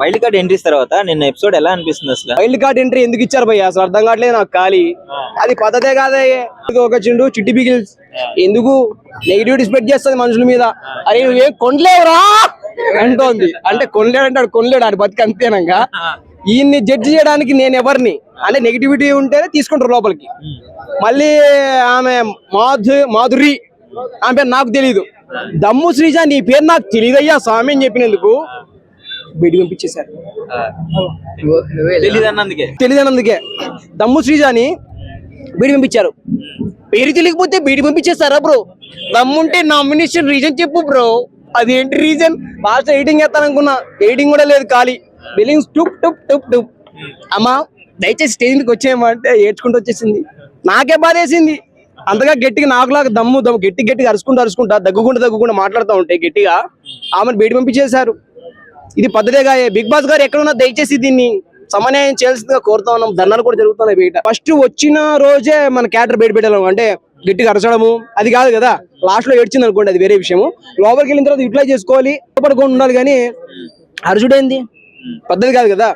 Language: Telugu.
వైల్డ్ కార్డ్ ఎంట్రీస్ తర్వాత నిన్న ఎపిసోడ్ ఎలా అనిపిస్తుంది అసలు? వైల్డ్ కార్డ్ ఎంట్రీ ఎందుకు ఇచ్చారు భయ్య అసలు అర్థం కావట్లేదు నాకు. ఖాళీ అది పద్ధతే కాదయ్యే. ఒక చిండు చిట్టి బిగిల్స్ ఎందుకు నెగిటివిటీ స్ప్రెడ్ చేస్తుంది మనుషుల మీద. అరే నువ్వేం కొనలేవురా అంటోంది. అంటే కొనలేడంటాడు, కొనలేడు ఆడు బతికి అంతేనంగా. ఈయన్ని జడ్జి చేయడానికి నేను ఎవరిని? అంటే నెగిటివిటీ ఉంటేనే తీసుకుంటారు లోపలికి. మళ్ళీ ఆమె మాధురి, ఆమె పేరు నాకు తెలీదు. దమ్ము శ్రీజ నీ పేరు నాకు తెలియదయ్యా స్వామి అని చెప్పినందుకు బయటికి పంపించేశారు. తెలియదన్నందుకే దమ్ము శ్రీజాని బయటికి పంపించారు. పేరు తెలియకపోతే బయటికి పంపించేస్తారా బ్రో? దమ్ముంటే నామినేషన్ రీజన్ చెప్పు బ్రో. అదేంటి రీజన్? లాస్ట్ ఎయిటింగ్ వేస్తాననుకున్నా, ఎయిటింగ్ కూడా లేదు. ఖాళీ బిల్లింగ్స్ టుప్ టుప్ టుప్ టుప్. అమ్మా దయచేసి స్టేజ్ మీదకి వచ్చేయమ్మా అంటే ఏడ్చుకుంటూ వచ్చేసింది. నాకే బాధేసింది. అంతగా గట్టిగా నాకులాగా దమ్ము గట్టిగా అరుచుకుంటా దగ్గుకుంటా మాట్లాడుతూ ఉంటే గట్టిగా ఆమెను బయట పంపించేశారు. ఇది పద్ధతిగా బిగ్ బాస్ గారు ఎక్కడున్నా దయచేసి దీన్ని సమన్వయం చేయాల్సిందిగా కోరుతా ఉన్నాం. ధర్నాలు కూడా జరుగుతున్నాయి బయట. ఫస్ట్ వచ్చిన రోజే మన క్యారెక్టర్ బయట పెట్టాము, అంటే గట్టిగా అరచడము అది కాదు కదా. లాస్ట్ లో ఏడ్చింది అనుకోండి, అది వేరే విషయము. లోపలికి వెళ్ళిన తర్వాత యూటిలైజ్ చేసుకోవాలి, పడుకొని ఉండాలి. కానీ అరచుడైంది పద్ధతి కాదు కదా.